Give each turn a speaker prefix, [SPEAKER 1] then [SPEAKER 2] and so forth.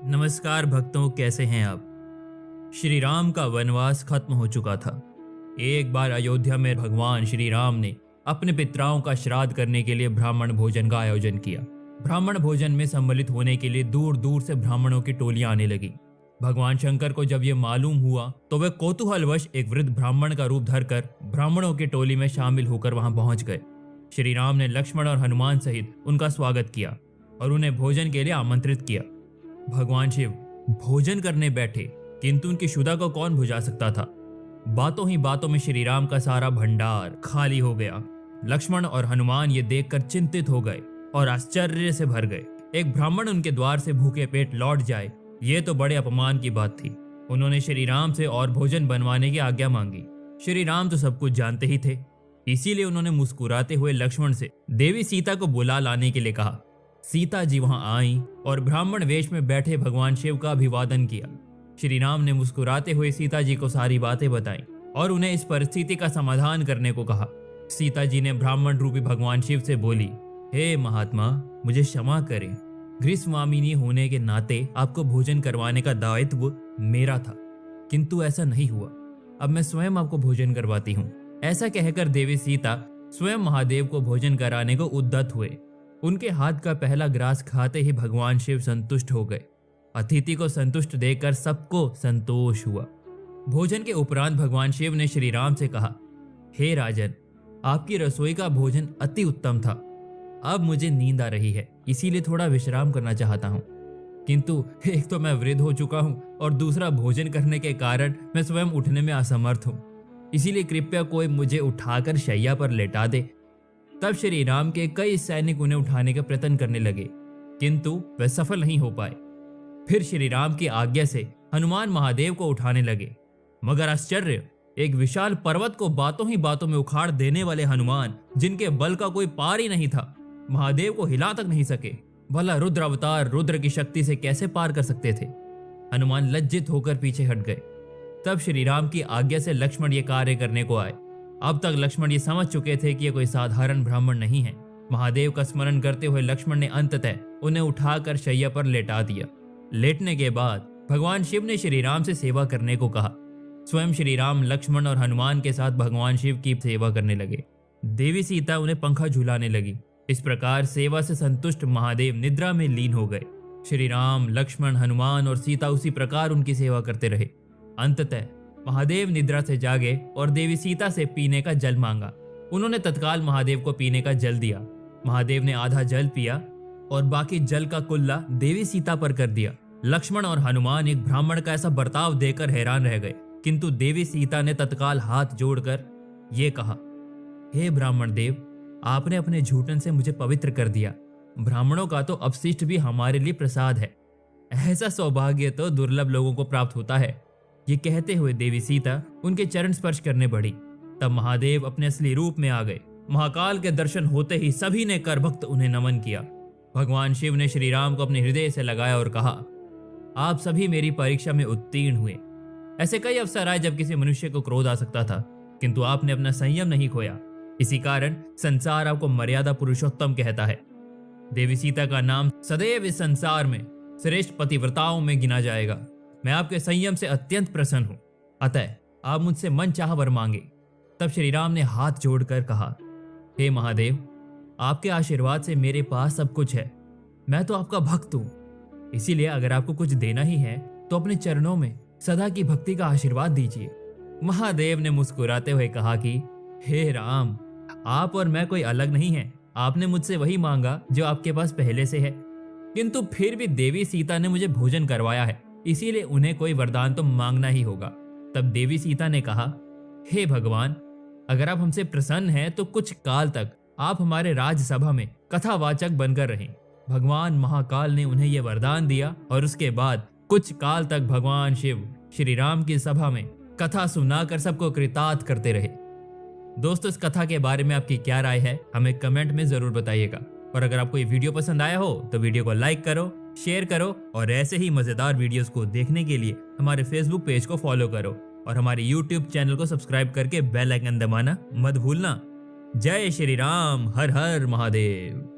[SPEAKER 1] नमस्कार भक्तों, कैसे हैं आप। श्री राम का वनवास खत्म हो चुका था। एक बार अयोध्या में भगवान श्री राम ने अपने पितराओं का श्राद्ध करने के लिए ब्राह्मण भोजन का आयोजन किया। ब्राह्मण भोजन में सम्मिलित होने के लिए दूर दूर से ब्राह्मणों की टोलियां आने लगी। भगवान शंकर को जब यह मालूम हुआ तो वे कौतूहलवश एक वृद्ध ब्राह्मण का रूप धरकर ब्राह्मणों की टोली में शामिल होकर वहां पहुंच गए। श्री राम ने लक्ष्मण और हनुमान सहित उनका स्वागत किया और उन्हें भोजन के लिए आमंत्रित किया। भगवान शिव भोजन करने बैठे, किंतु उनकी क्षुधा को कौन बुझा सकता था। बातों ही बातों में श्री राम का सारा भंडार खाली हो गया। लक्ष्मण और हनुमान ये देखकर चिंतित हो गए और आश्चर्य से भर गए। एक ब्राह्मण उनके द्वार से भूखे पेट लौट जाए, ये तो बड़े अपमान की बात थी। उन्होंने श्री राम से और भोजन बनवाने की आज्ञा मांगी। श्री राम तो सब कुछ जानते ही थे, इसीलिए उन्होंने मुस्कुराते हुए लक्ष्मण से देवी सीता को बुला लाने के लिए कहा। सीता जी वहां आईं और ब्राह्मण वेश में बैठे भगवान शिव का अभिवादन किया। श्री राम ने मुस्कुराते हुए सीता जी को सारी बातें बताईं और उन्हें इस परिस्थिति का समाधान करने को कहा। सीता जी ने ब्राह्मण रूपी भगवान शिव से बोली, हे महात्मा, मुझे क्षमा करें। गृहस्वामिनी होने के नाते आपको भोजन करवाने का दायित्व मेरा था, किंतु ऐसा नहीं हुआ। अब मैं स्वयं आपको भोजन करवाती हूँ। ऐसा कहकर देवी सीता स्वयं महादेव को भोजन कराने को उद्यत हुए। उनके हाथ का पहला ग्रास खाते ही भगवान शिव संतुष्ट हो गए। अतिथि को संतुष्ट देखकर सबको संतोष हुआ। भोजन के उपरांत भगवान शिव ने श्री राम से कहा, हे राजन, आपकी रसोई का भोजन अति उत्तम था। अब मुझे नींद आ रही है, इसीलिए थोड़ा विश्राम करना चाहता हूँ। किंतु एक तो मैं वृद्ध हो चुका हूँ और दूसरा भोजन करने के कारण मैं स्वयं उठने में असमर्थ हूँ। इसीलिए कृपया कोई मुझे उठाकर शैया पर लेटा दे। तब श्री राम के कई सैनिक उन्हें उठाने का प्रयत्न करने लगे, किंतु वे सफल नहीं हो पाए। फिर श्री राम की आज्ञा से हनुमान महादेव को उठाने लगे, मगर आश्चर्य, एक विशाल पर्वत को बातों ही बातों में उखाड़ देने वाले हनुमान, जिनके बल का कोई पार ही नहीं था, महादेव को हिला तक नहीं सके। भला रुद्र अवतार रुद्र की शक्ति से कैसे पार कर सकते थे। हनुमान लज्जित होकर पीछे हट गए। तब श्री राम की आज्ञा से लक्ष्मण ये कार्य करने को आए। अब तक लक्ष्मण ये समझ चुके थे कि ये कोई साधारण ब्राह्मण नहीं है। महादेव का स्मरण करते हुए लक्ष्मण ने अंततः उन्हें उठाकर शैया पर लेटा दिया। लेटने के बाद भगवान शिव ने श्री राम से सेवा करने को कहा। स्वयं श्री राम लक्ष्मण और हनुमान के साथ भगवान शिव की सेवा करने लगे। देवी सीता उन्हें पंखा झुलाने लगी। इस प्रकार सेवा से संतुष्ट महादेव निद्रा में लीन हो गए। श्री राम, लक्ष्मण, हनुमान और सीता उसी प्रकार उनकी सेवा करते रहे। अंततः महादेव निद्रा से जागे और देवी सीता से पीने का जल मांगा। उन्होंने तत्काल महादेव को पीने का जल दिया। महादेव ने आधा जल पिया और बाकी जल का कुल्ला देवी सीता पर कर दिया। लक्ष्मण और हनुमान एक ब्राह्मण का ऐसा बर्ताव देकर हैरान रह गए, किंतु देवी सीता ने तत्काल हाथ जोड़कर ये कहा, हे ब्राह्मण देव, आपने अपने झूठन से मुझे पवित्र कर दिया। ब्राह्मणों का तो अपशिष्ट भी हमारे लिए प्रसाद है। ऐसा सौभाग्य तो दुर्लभ लोगों को प्राप्त होता है। ये कहते हुए देवी सीता उनके चरण स्पर्श करने बढ़ी। तब महादेव अपने असली रूप में आ गए। महाकाल के दर्शन होते ही सभी ने कर भक्त उन्हें नमन किया। भगवान शिव ने श्री राम को अपने हृदय से लगाया और कहा, आप सभी मेरी परीक्षा में उत्तीर्ण हुए। ऐसे कई अवसर आए जब किसी मनुष्य को क्रोध आ सकता था, किंतु आपने अपना संयम नहीं खोया। इसी कारण संसार आपको मर्यादा पुरुषोत्तम कहता है। देवी सीता का नाम सदैव इस संसार में श्रेष्ठ पतिव्रताओं में गिना जाएगा। मैं आपके संयम से अत्यंत प्रसन्न हूं, अतः आप मुझसे मन चाह वर मांगे। तब श्री राम ने हाथ जोड़कर कहा, हे महादेव, आपके आशीर्वाद से मेरे पास सब कुछ है। मैं तो आपका भक्त हूं, इसीलिए अगर आपको कुछ देना ही है तो अपने चरणों में सदा की भक्ति का आशीर्वाद दीजिए। महादेव ने मुस्कुराते हुए कहा कि हे राम, आप और मैं कोई अलग नहीं है। आपने मुझसे वही मांगा जो आपके पास पहले से है, किंतु फिर भी देवी सीता ने मुझे भोजन करवाया है, इसीलिए उन्हें कोई वरदान तो मांगना ही होगा। तब देवी सीता ने कहा, हे भगवान, अगर आप हमसे प्रसन्न हैं तो कुछ काल तक आप हमारे राजसभा में कथावाचक बनकर रहें। भगवान महाकाल ने उन्हें यह वरदान दिया और उसके बाद कुछ काल तक भगवान शिव श्री राम की सभा में कथा सुनाकर सबको कृतार्थ करते रहे। दोस्तों, इस कथा के बारे में आपकी क्या राय है, हमें कमेंट में जरूर बताइएगा। और अगर आपको ये वीडियो पसंद आया हो तो वीडियो को लाइक करो, शेयर करो और ऐसे ही मजेदार वीडियोस को देखने के लिए हमारे फेसबुक पेज को फॉलो करो और हमारे यूट्यूब चैनल को सब्सक्राइब करके बेल आइकन दबाना मत भूलना। जय श्री राम, हर हर महादेव।